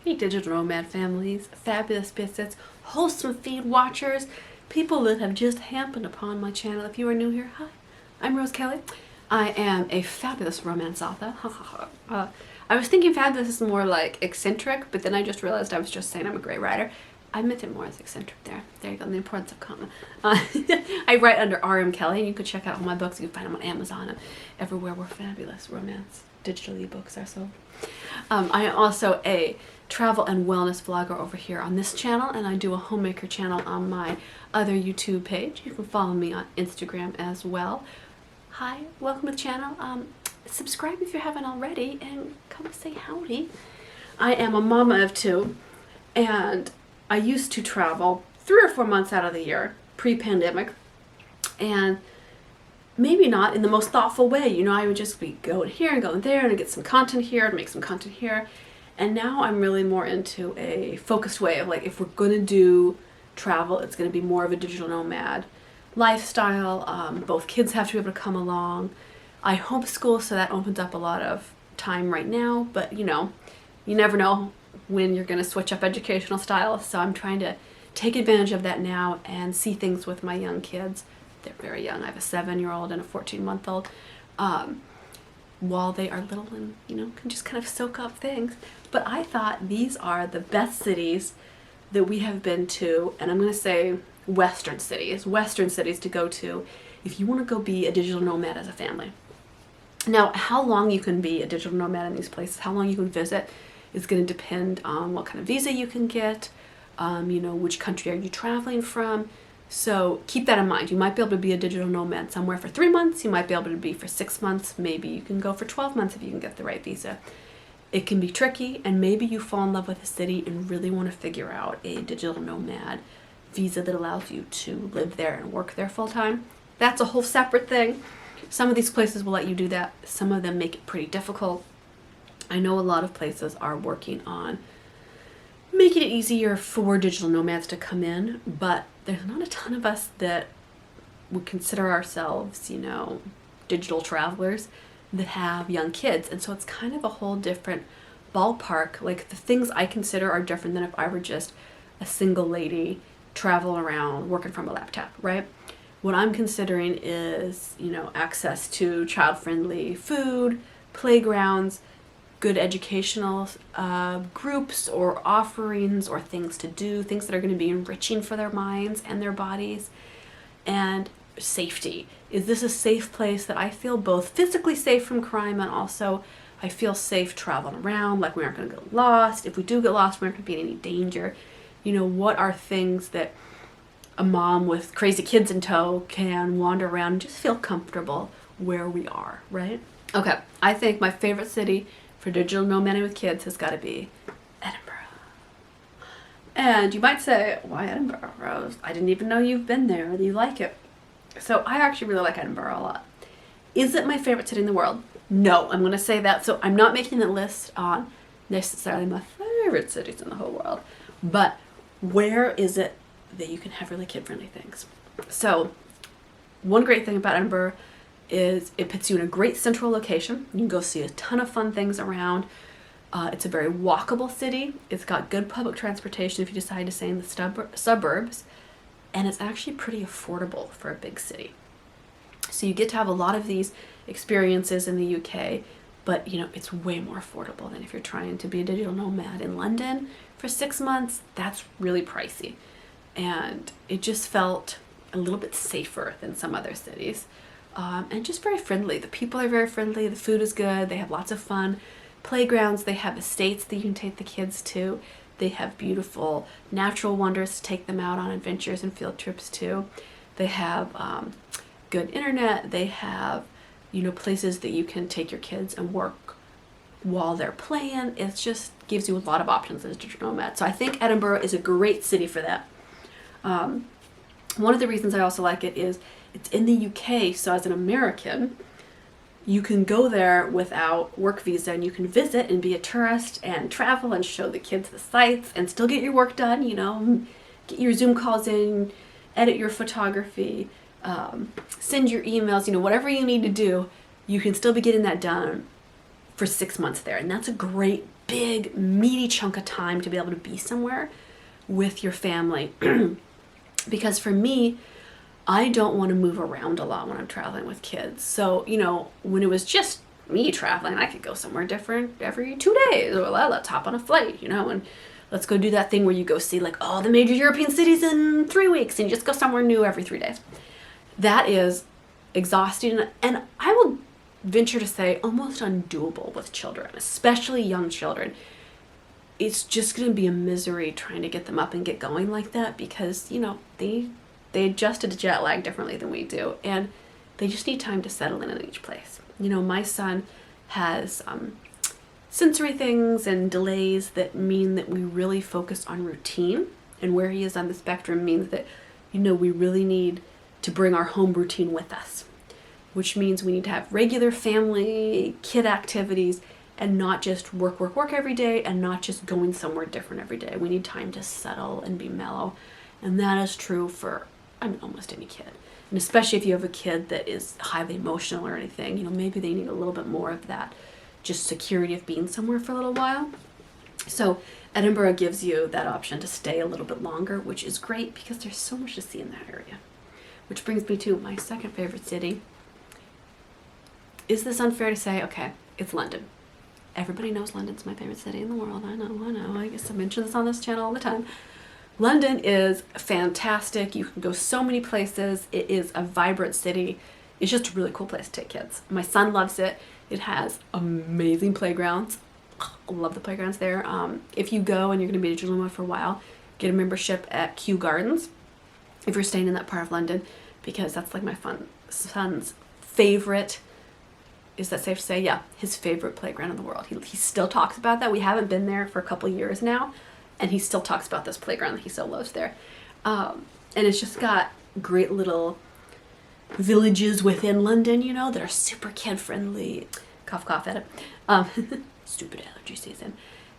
Hey digital nomad families, fabulous biscuits, wholesome feed watchers, people that have just happened upon my channel. If you are new here, hi, I'm Rose Kelly. I am a fabulous romance author. I was thinking fabulous is more like eccentric, but then I just realized I was just saying I'm a great writer. I meant it more as eccentric there. There you go, the importance of comma. I write under R.M. Kelly, and you can check out all my books. You can find them on Amazon and everywhere where fabulous romance digital ebooks are sold. I am also a travel and wellness vlogger over here on this channel, and I do a homemaker channel on my other YouTube page. You can follow me on Instagram as well. Hi, welcome to the channel. Subscribe if you haven't already and come say howdy. I am a mama of two, and I used to travel 3 or 4 months out of the year pre-pandemic, and maybe not in the most thoughtful way. You know, I would just be going here and going there and get some content here and make some content here. And now I'm really more into a focused way of like, if we're going to do travel, it's going to be more of a digital nomad lifestyle. Both kids have to be able to come along. I homeschool, so that opens up a lot of time right now, but you know, you never know when you're going to switch up educational styles. So I'm trying to take advantage of that now and see things with my young kids. They're very young. I have a 7-year-old and a 14-month-old. While they are little and, you know, can just kind of soak up things. But I thought these are the best cities that we have been to, and I'm going to say Western cities to go to if you want to go be a digital nomad as a family. Now, how long you can be a digital nomad in these places, how long you can visit, is going to depend on what kind of visa you can get, you know, which country are you traveling from. So keep that in mind. You might be able to be a digital nomad somewhere for 3 months. You might be able to be for 6 months. Maybe you can go for 12 months if you can get the right visa. It can be tricky, and maybe you fall in love with a city and really want to figure out a digital nomad visa that allows you to live there and work there full time. That's a whole separate thing. Some of these places will let you do that. Some of them make it pretty difficult. I know a lot of places are working on making it easier for digital nomads to come in, but there's not a ton of us that would consider ourselves, you know, digital travelers that have young kids. And so it's kind of a whole different ballpark. Like, the things I consider are different than if I were just a single lady traveling around working from a laptop, right? What I'm considering is, you know, access to child-friendly food, playgrounds, good educational groups or offerings or things to do, things that are going to be enriching for their minds and their bodies, and safety. Is this a safe place that I feel both physically safe from crime and also I feel safe traveling around, like we aren't going to get lost? If we do get lost, we aren't going to be in any danger. You know, what are things that a mom with crazy kids in tow can wander around and just feel comfortable where we are, right? Okay, I think my favorite city for digital nomading with kids has got to be Edinburgh. And you might say, why Edinburgh, Rose? I didn't even know you've been there or that you like it. So I actually really like Edinburgh a lot. Is it my favorite city in the world? No, I'm going to say that. So I'm not making a list on necessarily my favorite cities in the whole world. But where is it that you can have really kid-friendly things? So one great thing about Edinburgh is it puts you in a great central location. You can go see a ton of fun things around. It's a very walkable city. It's got good public transportation if you decide to stay in the suburbs. And it's actually pretty affordable for a big city. So you get to have a lot of these experiences in the UK, but you know, it's way more affordable than if you're trying to be a digital nomad in London for 6 months. That's really pricey. And it just felt a little bit safer than some other cities. And just very friendly. The people are very friendly. The food is good. They have lots of fun playgrounds. They have estates that you can take the kids to. They have beautiful natural wonders to take them out on adventures and field trips to. They have good internet. They have, you know, places that you can take your kids and work while they're playing. It just gives you a lot of options as a digital nomad. So I think Edinburgh is a great city for that. One of the reasons I also like it is it's in the UK, so as an American, you can go there without work visa and you can visit and be a tourist and travel and show the kids the sights and still get your work done, you know, get your Zoom calls in, edit your photography, send your emails, you know, whatever you need to do, you can still be getting that done for 6 months there. And that's a great big, meaty chunk of time to be able to be somewhere with your family. Because for me, I don't want to move around a lot when I'm traveling with kids. So, you know, when it was just me traveling, I could go somewhere different every 2 days. Or well, let's hop on a flight, you know, and let's go do that thing where you go see like all the major European cities in 3 weeks and you just go somewhere new every 3 days. That is exhausting, and I will venture to say almost undoable with children, especially young children. It's just going to be a misery trying to get them up and get going like that because, you know, they adjusted to jet lag differently than we do, and they just need time to settle in each place. You know, my son has sensory things and delays that mean that we really focus on routine, and where he is on the spectrum means that, you know, we really need to bring our home routine with us, which means we need to have regular family, kid activities, and not just work every day, and not just going somewhere different every day. We need time to settle and be mellow. And that is true for, I mean, almost any kid. And especially if you have a kid that is highly emotional or anything, you know, maybe they need a little bit more of that just security of being somewhere for a little while. So Edinburgh gives you that option to stay a little bit longer, which is great because there's so much to see in that area. Which brings me to my second favorite city. Is this unfair to say? Okay, it's London. Everybody knows London's my favorite city in the world. I know. I guess I mention this on this channel all the time. London is fantastic. You can go so many places. It is a vibrant city. It's just a really cool place to take kids. My son loves it. It has amazing playgrounds. I love the playgrounds there. If you go and you're going to be a digital nomad for a while, get a membership at Kew Gardens if you're staying in that part of London, because that's like my son's favorite. Is that safe to say? Yeah, his favorite playground in the world. He still talks about that. We haven't been there for a couple years now, and he still talks about this playground that he so loves there. And it's just got great little villages within London, you know, that are super kid friendly. Cough, cough, edit. Stupid allergy season.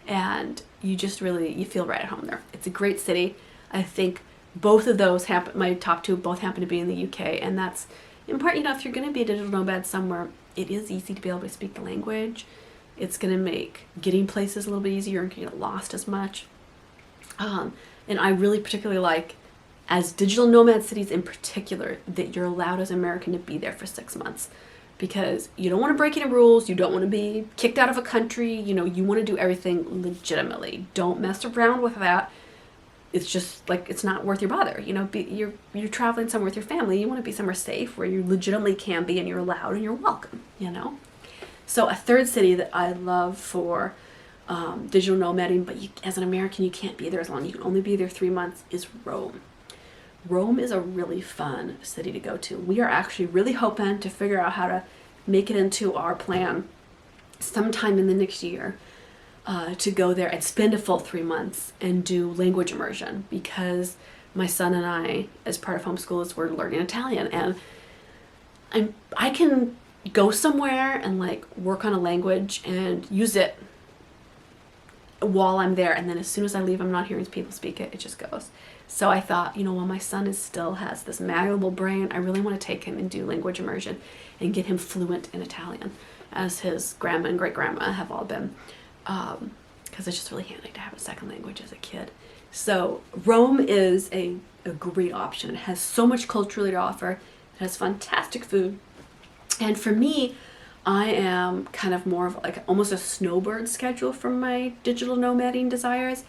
And you just really, you feel right at home there. It's a great city. I think both of those happen, my top two both happen to be in the UK, and that's in part, you know, if you're going to be a digital nomad somewhere, it is easy to be able to speak the language. It's going to make getting places a little bit easier and get lost as much. And I really particularly like, as digital nomad cities in particular, that you're allowed as an American to be there for 6 months, because you don't want to break any rules. You don't want to be kicked out of a country. You know, you want to do everything legitimately. Don't mess around with that. It's just like, it's not worth your bother. You know, you're traveling somewhere with your family. You want to be somewhere safe where you legitimately can be and you're allowed and you're welcome, you know? So a third city that I love for digital nomading, but as an American, you can't be there as long. You can only be there 3 months, is Rome. Rome is a really fun city to go to. We are actually really hoping to figure out how to make it into our plan sometime in the next year. To go there and spend a full 3 months and do language immersion, because my son and I, as part of homeschool, we're learning Italian, and I can go somewhere and like work on a language and use it while I'm there, and then as soon as I leave, I'm not hearing people speak it. It just goes. So I thought, you know, while my son still has this malleable brain, I really want to take him and do language immersion and get him fluent in Italian, as his grandma and great grandma have all been. Because it's just really handy to have a second language as a kid. So Rome is a great option. It has so much culturally to offer. It has fantastic food. And for me, I am kind of more of like almost a snowbird schedule for my digital nomading desires.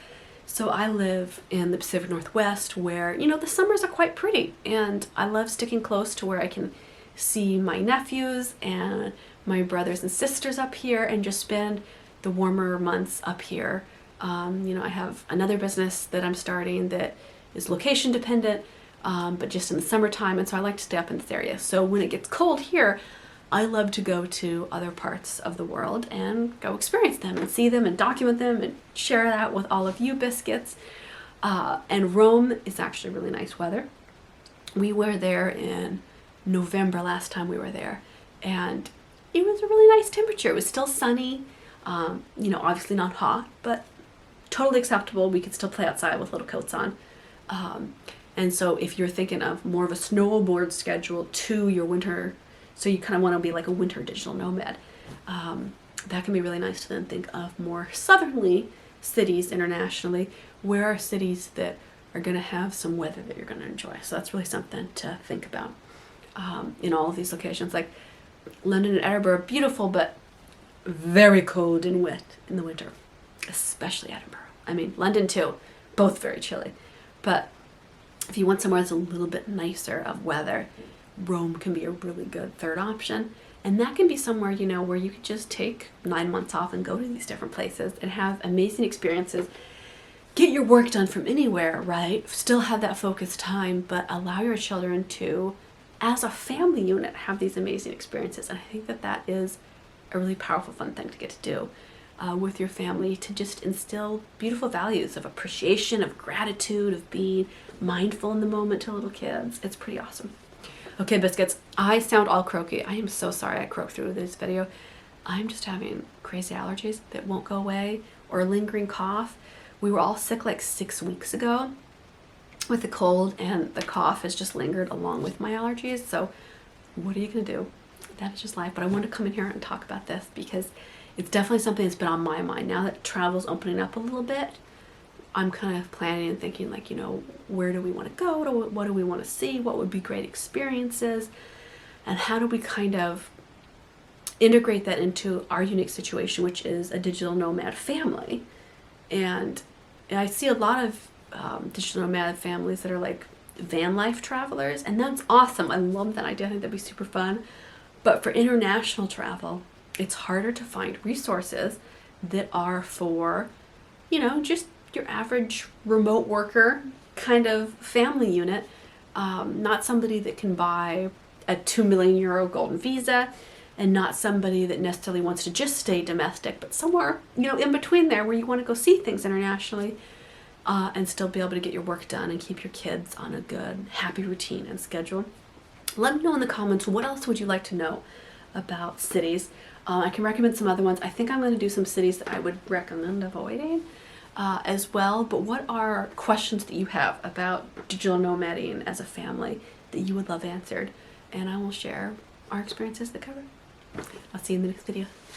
So I live in the Pacific Northwest, where, you know, the summers are quite pretty, and I love sticking close to where I can see my nephews and my brothers and sisters up here and just spend the warmer months up here. You know, I have another business that I'm starting that is location dependent, but just in the summertime, and so I like to stay up in this area. So when it gets cold here, I love to go to other parts of the world and go experience them and see them and document them and share that with all of you biscuits. And Rome is actually really nice weather. We were there in November last time we were there, and it was a really nice temperature. It was still sunny. You know, obviously not hot, but totally acceptable. We could still play outside with little coats on. And so if you're thinking of more of a snowboard schedule to your winter, so you kind of want to be like a winter digital nomad, that can be really nice to then think of more southerly cities internationally. Where are cities that are going to have some weather that you're going to enjoy? So that's really something to think about in all of these locations. Like London and Edinburgh are beautiful, but very cold and wet in the winter, especially Edinburgh. I mean, London too, both very chilly. But if you want somewhere that's a little bit nicer of weather, Rome can be a really good third option. And that can be somewhere, you know, where you could just take 9 months off and go to these different places and have amazing experiences. Get your work done from anywhere, right? Still have that focused time, but allow your children to, as a family unit, have these amazing experiences. And I think that that is a really powerful, fun thing to get to do with your family, to just instill beautiful values of appreciation, of gratitude, of being mindful in the moment to little kids. It's pretty awesome. Okay, biscuits, I sound all croaky. I am so sorry I croaked through this video. I'm just having crazy allergies that won't go away, or a lingering cough. We were all sick like 6 weeks ago with the cold, and the cough has just lingered along with my allergies. So what are you gonna do? That is just life. But I wanted to come in here and talk about this because it's definitely something that's been on my mind. Now that travel's opening up a little bit, I'm kind of planning and thinking, like, you know, where do we want to go? What do we want to see? What would be great experiences? And how do we kind of integrate that into our unique situation, which is a digital nomad family? And I see a lot of digital nomad families that are like van life travelers, and that's awesome. I love that idea. I think that'd be super fun. But for international travel, it's harder to find resources that are for, you know, just your average remote worker kind of family unit, not somebody that can buy a 2 million euro golden visa, and not somebody that necessarily wants to just stay domestic, but somewhere, you know, in between there where you want to go see things internationally and still be able to get your work done and keep your kids on a good, happy routine and schedule. Let me know in the comments, what else would you like to know about cities? I can recommend some other ones. I think I'm going to do some cities that I would recommend avoiding as well. But what are questions that you have about digital nomading as a family that you would love answered? And I will share our experiences that cover. I'll see you in the next video.